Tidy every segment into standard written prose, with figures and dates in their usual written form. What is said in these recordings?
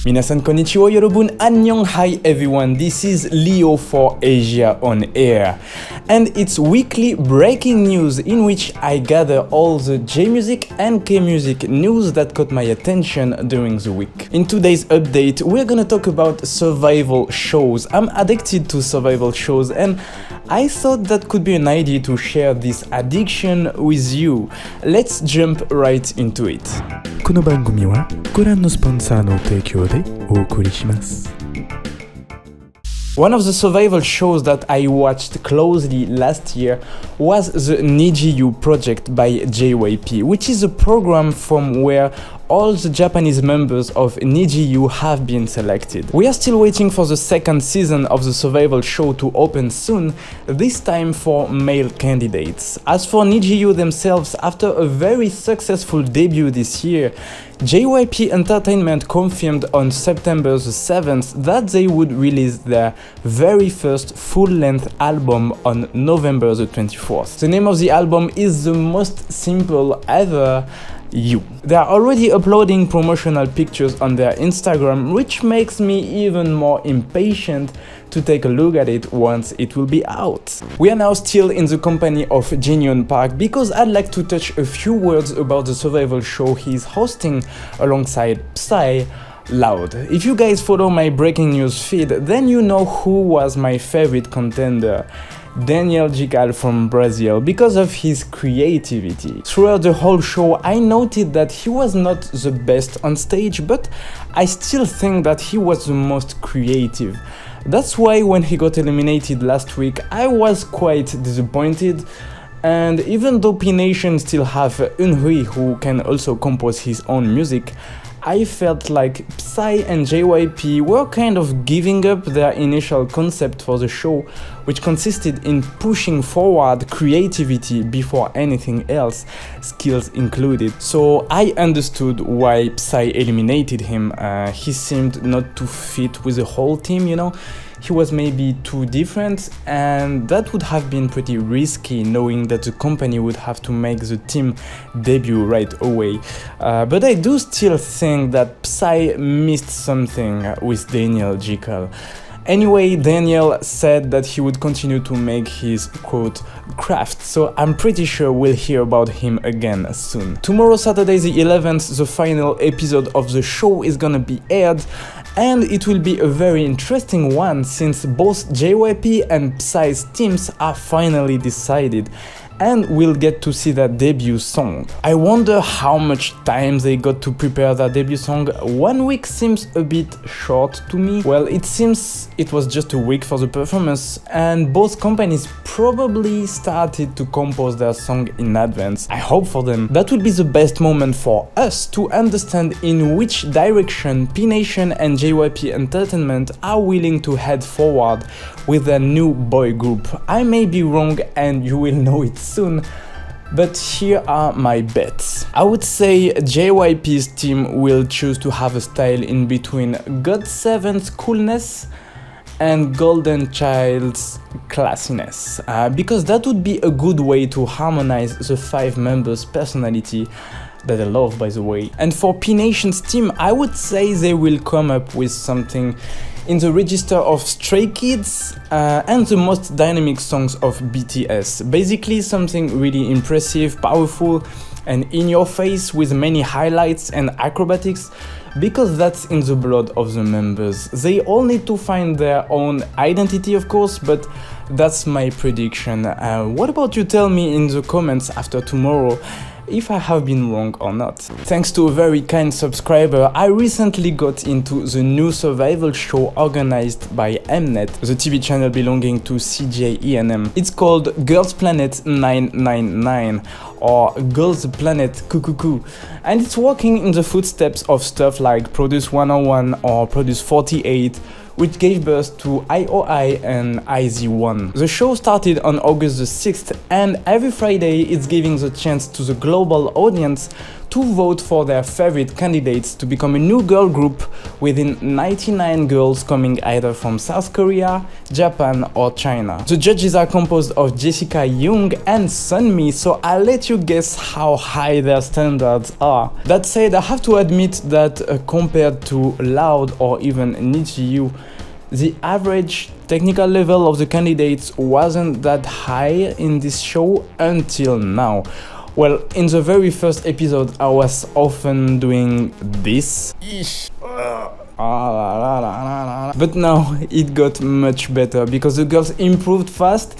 Minasan konnichiwa yorobun, annyeong, hi everyone, this is Leo for Asia on Air. And it's weekly breaking news in which I gather all the J-music and K-music news that caught my attention during the week. In today's update, we're gonna talk about survival shows. I'm addicted to survival shows and I thought that could be an idea to share this addiction with you. Let's jump right into it. この番組はご覧のスポンサーの提供でお送りします。One of the survival shows that I watched closely last year was the NiziU project by JYP, which is a program from where all the Japanese members of NiziU have been selected. We are still waiting for the second season of the survival show to open soon, this time for male candidates. As for NiziU themselves, after a very successful debut this year, JYP Entertainment confirmed on September the 7th that they would release their very first full-length album on November the 24th. The name of the album is the most simple ever, You. They are already uploading promotional pictures on their Instagram, which makes me even more impatient to take a look at it once it will be out. We are now still in the company of Jin Park because I'd like to touch a few words about the survival show he's hosting alongside Psy, Loud. If you guys follow my breaking news feed, then you know who was my favorite contender. Daniel Jical from Brazil, because of his creativity. Throughout the whole show, I noted that he was not the best on stage, but I still think that he was the most creative. That's why when he got eliminated last week, I was quite disappointed. And even though P-Nation still have Eunhui, who can also compose his own music, I felt like Psy and JYP were kind of giving up their initial concept for the show, which consisted in pushing forward creativity before anything else, skills included. So I understood why Psy eliminated him. He seemed not to fit with the whole team, you know? He was maybe too different, and that would have been pretty risky, knowing that the company would have to make the team debut right away. But I do still think that Psy missed something with Daniel Jical. Anyway, Daniel said that he would continue to make his, quote, craft, so I'm pretty sure we'll hear about him again soon. Tomorrow, Saturday the 11th, the final episode of the show is gonna be aired, and it will be a very interesting one since both JYP and Psy's teams are finally decided, and we'll get to see their debut song. I wonder how much time they got to prepare their debut song. 1 week seems a bit short to me. Well, it seems it was just a week for the performance, and both companies probably started to compose their song in advance. I hope for them. That would be the best moment for us to understand in which direction P-Nation and JYP Entertainment are willing to head forward with their new boy group. I may be wrong and you will know it soon, but here are my bets. I would say JYP's team will choose to have a style in between GOT7's coolness and Golden Child's classiness, because that would be a good way to harmonize the 5 members' personality that I love, by the way. And for P-Nation's team, I would say they will come up with something in the register of Stray Kids and the most dynamic songs of BTS. Basically something really impressive, powerful and in your face with many highlights and acrobatics, because that's in the blood of the members. They all need to find their own identity, of course, but that's my prediction. What about you? Tell me in the comments after tomorrow if I have been wrong or not. Thanks to a very kind subscriber, I recently got into the new survival show organized by Mnet, the TV channel belonging to CJ It's called Girls Planet 999 or Girls Planet Kukuku, and it's walking in the footsteps of stuff like Produce 101 or Produce 48, which gave birth to IOI and IZ1. The show started on August the 6th, and every Friday it's giving the chance to the global audience to vote for their favorite candidates to become a new girl group within 99 girls coming either from South Korea, Japan or China. The judges are composed of Jessica Young and Sunmi, so I'll let you guess how high their standards are. That said, I have to admit that compared to Loud or even NiziU, the average technical level of the candidates wasn't that high in this show until now. Well, in the very first episode, I was often doing this. But now it got much better because the girls improved fast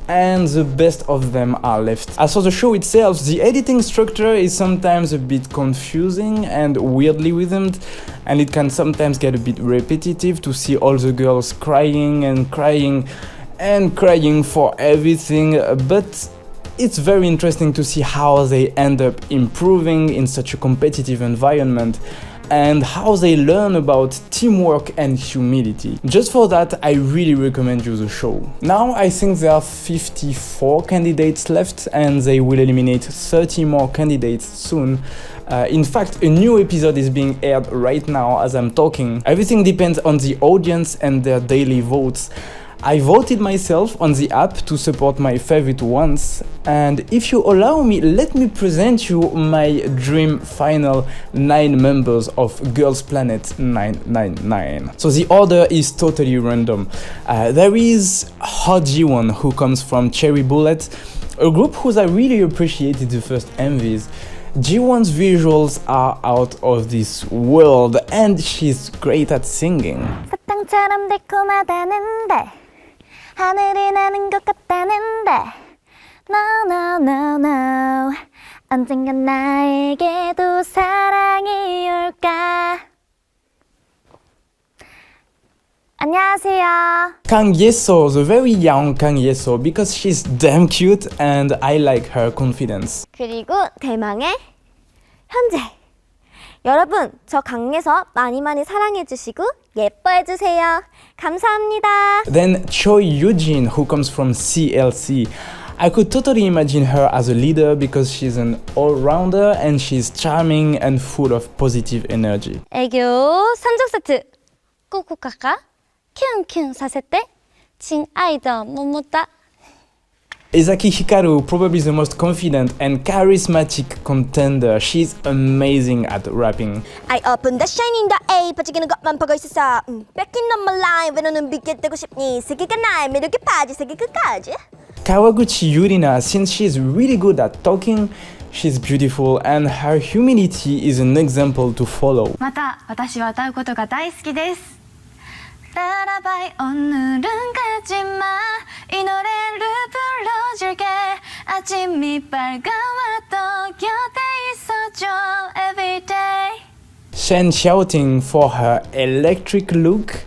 and the best of them are left. As for the show itself, the editing structure is sometimes a bit confusing and weirdly rhythmed, and it can sometimes get a bit repetitive to see all the girls crying and crying and crying for everything, but it's very interesting to see how they end up improving in such a competitive environment and how they learn about teamwork and humility. Just for that, I really recommend you the show. Now I think there are 54 candidates left and they will eliminate 30 more candidates soon. In fact, a new episode is being aired right now as I'm talking. Everything depends on the audience and their daily votes. I voted myself on the app to support my favorite ones, and if you allow me, let me present you my dream final 9 members of Girls Planet 999. So the order is totally random. There is Ji-won, who comes from Cherry Bullet, a group whose I really appreciated the first MVs. Ji-won's visuals are out of this world and she's great at singing. 사탕처럼 달콤하다는데 하늘이 나는 것 같다는데 No no no no 언젠간 나에게도 사랑이 올까. 안녕하세요. Kang Yeso, the very young Kang Yeso, because she's damn cute and I like her confidence. 그리고 대망의 현재. 여러분, 저 강예서 많이 사랑해주시고 예뻐해주세요. 감사합니다. Then Choi Yujin, who comes from CLC. I could totally imagine her as a leader because she's an all-rounder and she's charming and full of positive energy. 애교 3종 세트 꾹꾹 큐ンさせて親愛度桃太 Ezaki Hikaru, probably the most confident and charismatic contender. She's amazing at rapping. I open the shining the A 빠지기는 것만 보고 있었어. 뺏긴 넌 line 왜 너는 빛게 뜨고 싶니 세계가 나의 매력에 빠지 세계 끝까지. Kawaguchi Yurina, since she's really good at talking, she's beautiful and her humility is an example to follow. また私は歌うことが大好きです 따라봐이 오늘은 가지마 이 노래를 불러줄게 아침이 밝아와도 곁에 있어줘 everyday. Shen shouting for her electric look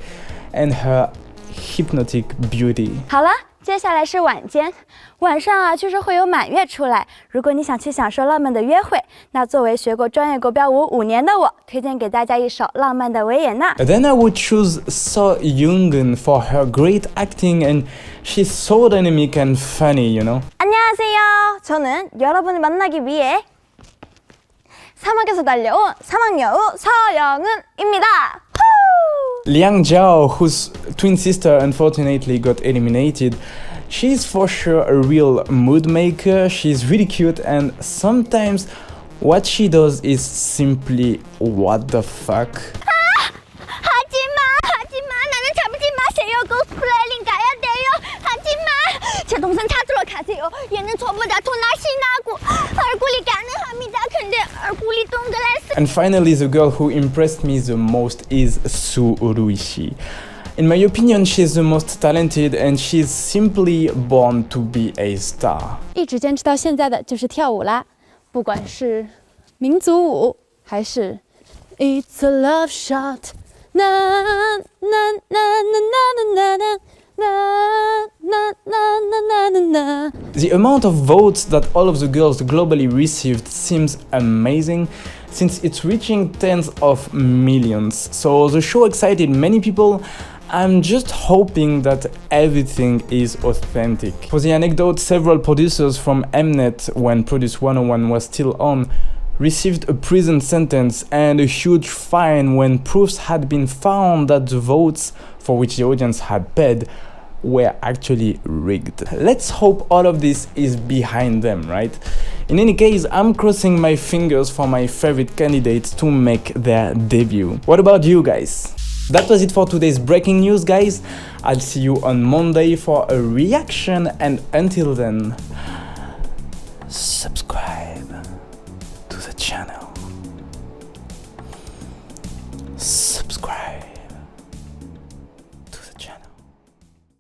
and her hypnotic beauty. 好了接下来是晚间晚上啊确实会有满月出来如果你想去享受浪漫的约会那作为学过专业国标舞5年的我推荐给大家一首浪漫的维也纳 Then I would choose So Yoongun for her great acting and she's so dynamic and funny, you know. 안녕하세요 저는 여러분을 만나기 위해 사막에서 달려온 사막여우 서영은입니다 Liang Jiao, whose twin sister unfortunately got eliminated, she's for sure a real mood maker, she's really cute and sometimes what she does is simply what the fuck. 하지마 나는 잡지 마세요. 코스프레링 가야 돼요. 하지마 제 동생 찾으러 가세요. 얘는 저보다 더 날씬하고 얼굴이 가능합니다. 근데 얼굴이 동그랗습니다. And finally, the girl who impressed me the most is Su Uruishi. In my opinion, she's the most talented and she's simply born to be a star. 一直坚持到现在的就是跳舞啦不管是民族舞还是 It's a love shot na na na na na na na na na na na. The amount of votes that all of the girls globally received seems amazing since it's reaching tens of millions. So the show excited many people. I'm just hoping that everything is authentic. For the anecdote, several producers from Mnet, when Produce 101 was still on, received a prison sentence and a huge fine when proofs had been found that the votes for which the audience had paid were actually rigged. Let's hope all of this is behind them, right? In any case, I'm crossing my fingers for my favorite candidates to make their debut. What about you guys? That was it for today's breaking news, guys. I'll see you on Monday for a reaction, and until then, subscribe to the channel. Subscribe.